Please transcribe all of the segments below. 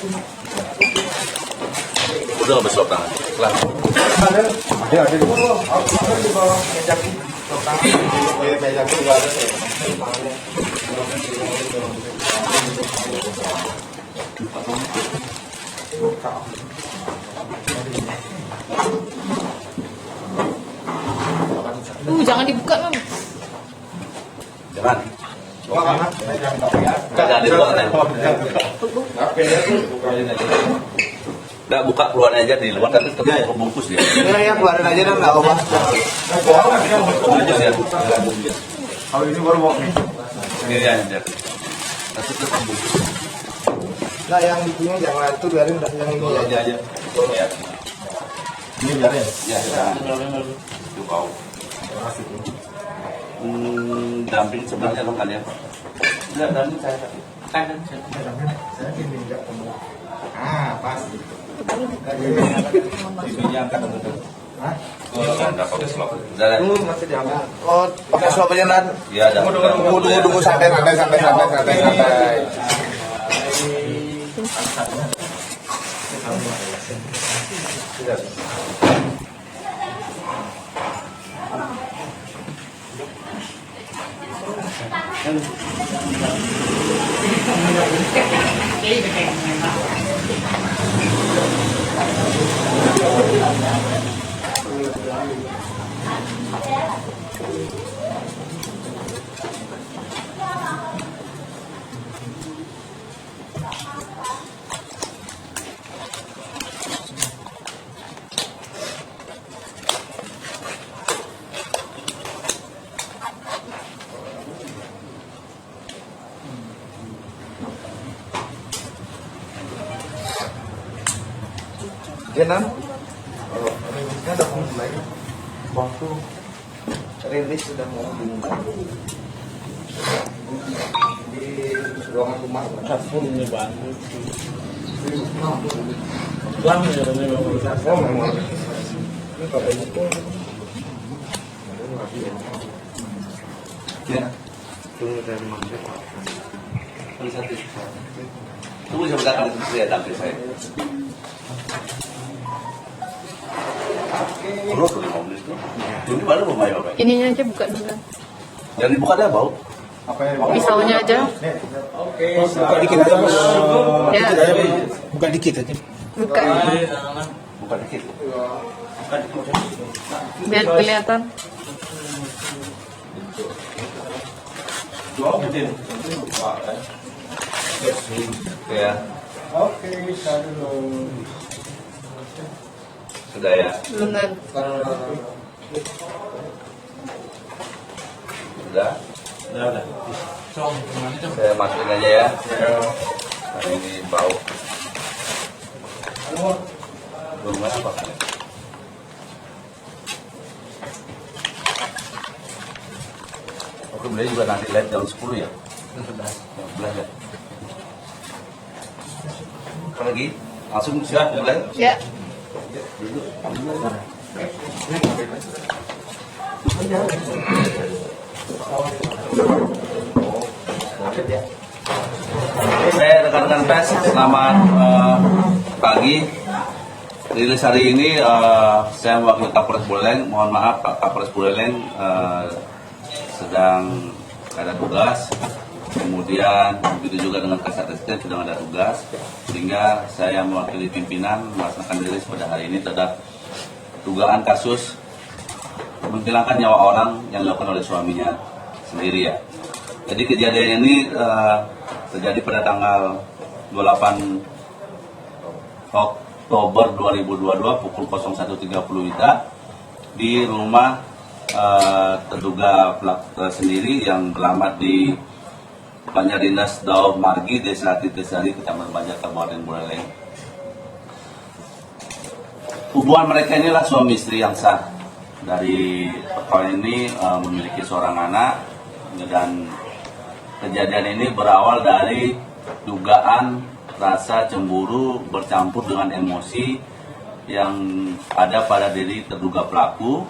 Udah nggak berselop tangan. Kelar. Ada di bawah. Ada di bawah meja selop tangan. Meja itu nggak ada. Jangan dibuka, Mam. Jangan. Jangan dibuka. Nggak buka keluar aja di luar tapi tetap membungkus dia. Ya keluarin aja dong, nggak apa-apa. Aja ya. Kalau ini baru mau nih. Sendiri aja. Tapi tetap membungkus. Nah yang itunya jangan itu biarin yang ini aja. Ya. Ini biarin. Ya. Itu kau. Damping sebenarnya dong kalian. Enggak, damping saya. Kan Saya gini enggak ketemu. Ah, pas. ini angkat dulu. Hah? Enggak pakai slop. Udah. Masih diambil. Oh, pakai slop aja nan. Iya, Tunggu santai. Ya nan. Oh, rilisnya udah mau mulai. Waktu rilis sudah mau dimulai. Di ruangan rumah. Kasurnya bagus. Oh, memang. Ini pada itu. Ya. Tunggu dari mana? Tunggu sebentar kali itu saya tampil saya. Terus 5 menit itu. Ini baru mau main apa? Ininya aja buka dulu. Jangan dibuka dah bau. Apa yang Pisaunya aja. Oke. Buka dikit aja, Bos. Ya, Buka dikit aja. buka. Buka dikit. Biar kelihatan. Ya. Oke, bisa dulu. Sudah ya. Belum kan? Sudah. Udah. Saya masukin aja ya. Nah, ini bau. Belum apa? Oke, beli juga nanti lihat jam 10 ya. Jam 11 ya. Apa lagi? Langsung siap mulai. Ya. Saya rekan-rekan pers, selamat pagi. Rilis hari ini saya mewakili Kapolres Buleleng. Mohon maaf Pak Kapolres Buleleng sedang ada tugas. Kemudian begitu juga dengan Kasat Reskrim sedang ada tugas, sehingga saya mewakili pimpinan melaksanakan rilis pada hari ini terhadap dugaan kasus menghilangkan nyawa orang yang dilakukan oleh suaminya sendiri ya. Jadi kejadian ini terjadi pada tanggal 28 Oktober 2022 pukul 01.30 WITA di rumah terduga pelaku sendiri yang beralamat di Banjardinas Daud Margi, Desa Titisari, Kecamatan Banjar, Kabupaten Buleleng. Hubungan mereka inilah suami istri yang sah. Dari perkawinan ini memiliki seorang anak, dan kejadian ini berawal dari dugaan rasa cemburu bercampur dengan emosi yang ada pada diri terduga pelaku,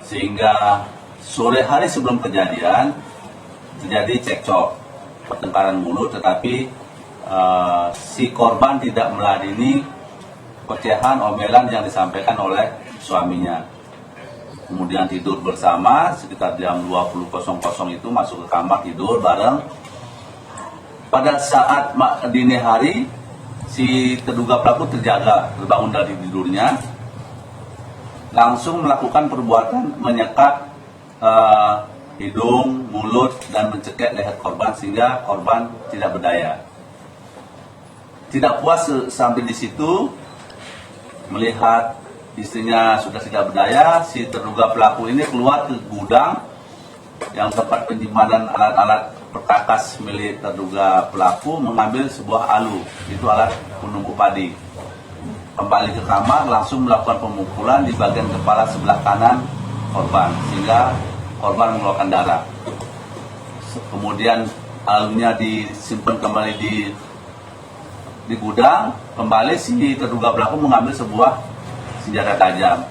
sehingga sore hari sebelum kejadian terjadi cekcok, pertengkaran mulut, tetapi si korban tidak meladeni pecahan omelan yang disampaikan oleh suaminya. Kemudian tidur bersama sekitar jam 20.00 itu masuk ke kamar tidur bareng. Pada saat dini hari si terduga pelaku terbangun dari tidurnya, langsung melakukan perbuatan menyekat hidung, mulut, dan mencekik leher korban sehingga korban tidak berdaya. Tidak puas sampai di situ, melihat istrinya sudah tidak berdaya, si terduga pelaku ini keluar ke gudang yang tempat penyimpanan alat-alat perkakas milik terduga pelaku, mengambil sebuah alu, itu alat penumbuh padi. Kembali ke kamar, langsung melakukan pemukulan di bagian kepala sebelah kanan korban sehingga korban mengeluarkan darah. Kemudian alunya disimpan kembali di gudang. Kembali si terduga pelaku mengambil sebuah senjata tajam.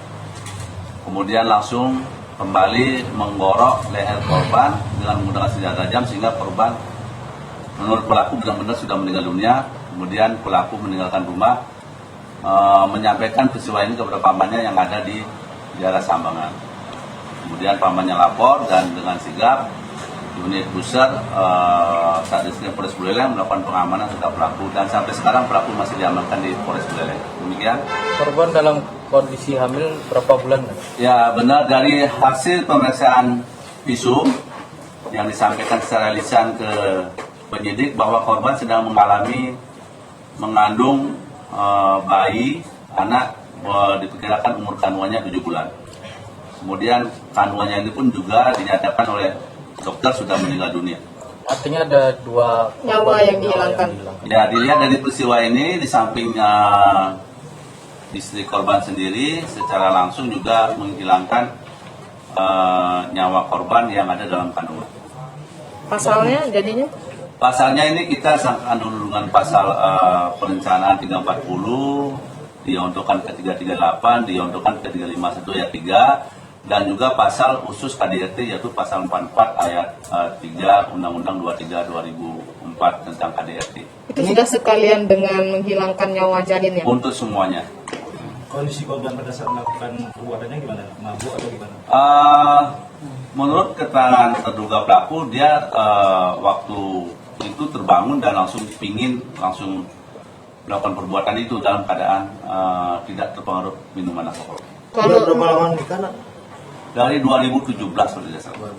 Kemudian langsung kembali menggorok leher korban dengan menggunakan senjata tajam sehingga korban menurut pelaku benar-benar sudah meninggal dunia. Kemudian pelaku meninggalkan rumah, menyampaikan peristiwa ini kepada pamannya yang ada di daerah Sambangan. Kemudian pamannya lapor dan dengan sigap unit Buser Satreskrim Polres Buleleng melakukan pengamanan terhadap pelaku dan sampai sekarang pelaku masih diamankan di Polres Buleleng. Demikian. Korban dalam kondisi hamil berapa bulan? Ya benar, dari hasil pemeriksaan visum yang disampaikan secara lisan ke penyidik bahwa korban sedang mengandung bayi anak diperkirakan umur kandungannya 7 bulan. Kemudian kandungannya ini pun juga dinyatakan oleh dokter sudah meninggal dunia. Artinya ada 2 Nyawa yang dihilangkan. Ya, dilihat dari peristiwa ini, di samping istri korban sendiri secara langsung juga menghilangkan nyawa korban yang ada dalam kandungan. Pasalnya jadinya? Pasalnya ini kita sangkakan dulu dengan pasal perencanaan 340, diuntukkan ke 338, diuntukkan ke 351 ayat 3, dan juga pasal khusus KDRT yaitu pasal 44 ayat 3 Undang-Undang 23 2004 tentang KDRT. Itu sudah sekalian dengan menghilangkan nyawa janin ya? Untuk semuanya. Kondisi korban pada saat melakukan perbuatannya gimana? Mabuk atau gimana? Menurut keterangan terduga pelaku, dia waktu itu terbangun dan langsung melakukan perbuatan itu dalam keadaan tidak terpengaruh minuman alkohol. Kalau berapa lama nikah, Nak? Dari 2017 kalau tidak salah.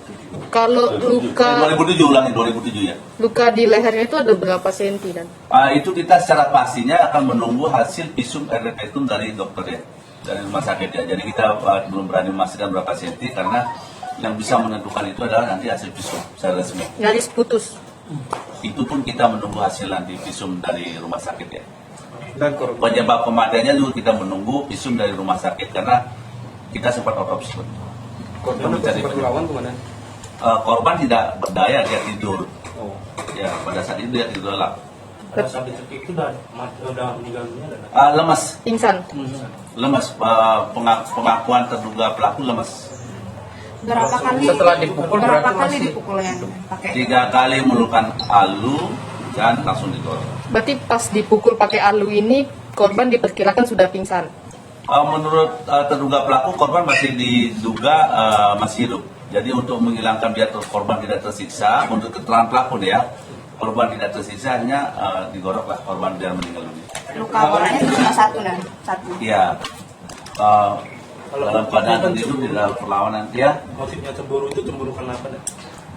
kalau luka 2007 ya. luka di lehernya itu ada berapa senti dan? Itu kita secara pastinya akan menunggu hasil visum RDP dari dokter ya, dari rumah sakit ya. Jadi kita belum berani memastikan berapa senti karena yang bisa menentukan itu adalah nanti hasil visum secara resmi. Nyaris putus. Itu pun kita menunggu hasil nanti visum dari rumah sakit ya. Dan korban Penyebab kematiannya juga kita menunggu visum dari rumah sakit karena kita sempat otopsi. Mencari Melawan kemana? korban tidak berdaya, dia tidur. Oh. Ya, pada saat itu dia tidur lelap. Pada saat dicekik itu udah meninggal dunia dan Lemas. Pingsan. Lemas, pengakuan terduga pelaku lemas. Berapa kali Setelah dipukul berapa berarti kali masih dipukul yang pakai 3 kali melakukan alu dan langsung didorong. Berarti pas dipukul pakai alu ini korban diperkirakan sudah pingsan. Menurut terduga pelaku, korban masih diduga masih hidup. Jadi untuk menghilangkan biar korban tidak tersiksa, untuk keterangan pelaku ya, korban tidak tersiksa hanya digoroklah korban biar meninggal dunia. luka orangnya cuma satu dan satu. Iya. Dalam keadaan hidup di dalam perlawanan ya. motifnya cemburu itu cemburu kenapa?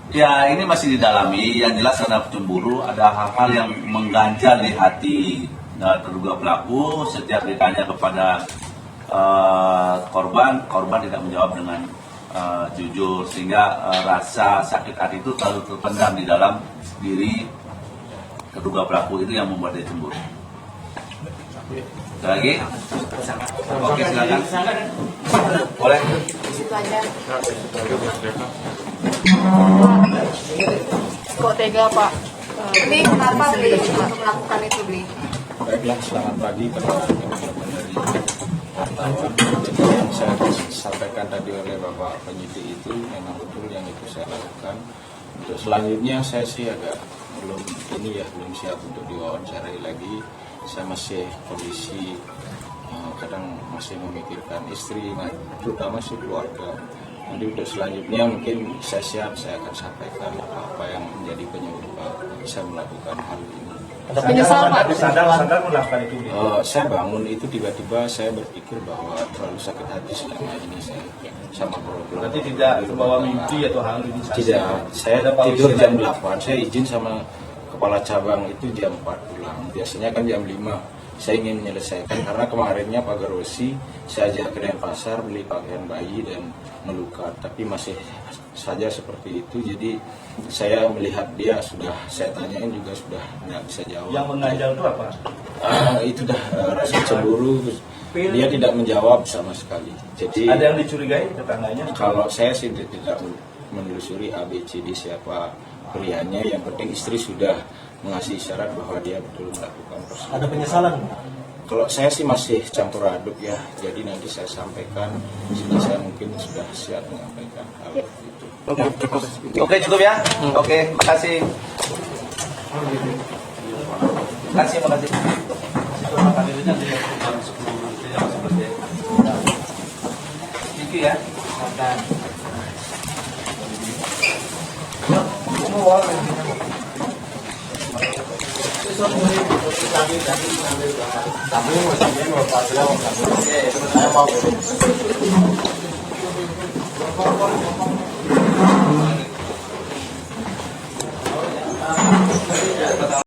Ya ini masih didalami. Yang jelas karena cemburu ada hal-hal yang mengganjal di hati terduga pelaku. Setiap ditanya kepada korban tidak menjawab dengan jujur sehingga rasa sakit hati itu terlalu terpendam di dalam diri terduga pelaku, itu yang membuat dia cemburu. Ada lagi? Oke, silakan. Boleh. Itu aja. Kok tega Pak? Beli kenapa beli untuk melakukan itu beli? Baiklah, selamat pagi teman-teman dari yang saya sampaikan tadi oleh Bapak penyidik itu memang betul yang itu saya lakukan. Untuk selanjutnya saya sih agak belum ini ya, belum siap untuk diwawancarai lagi. Saya masih kondisi kadang masih memikirkan istri, terutama si keluarga. Jadi untuk selanjutnya mungkin saya siap, saya akan sampaikan apa yang menjadi penyebab saya melakukan hal ini. Ada penyesalan, Pak? Sadar melakukan itu, Bli. Saya bangun itu tiba-tiba saya berpikir bahwa terlalu sakit hati selama ini saya sama problem. Berarti tidak terbawa mimpi atau hal ini? Tidak, saya tidur jam 8, saya izin sama kepala cabang itu jam 4 pulang. Biasanya kan jam 5. Saya ingin menyelesaikan karena kemarinnya Pak Garosi saya ajak ke Denpasar beli pakaian bayi dan melukat, tapi masih saja seperti itu. Jadi saya melihat dia sudah, saya tanyain juga sudah nggak bisa jawab. Yang mengganjal itu apa? Itu dah rasa cemburu. Dia tidak menjawab sama sekali. Jadi Ada yang dicurigai tetangganya? kalau saya sih tidak menelusuri ABCD siapa prianya, yang penting istri sudah mengasih isyarat bahwa dia betul melakukan perselingkuhan. Ada penyesalan? Kalau saya sih masih campur aduk ya, jadi nanti saya sampaikan jika saya mungkin sudah siap menyampaikan hal itu. Oke, cukup ya. Oke, makasih. Makasih. Thank you ya.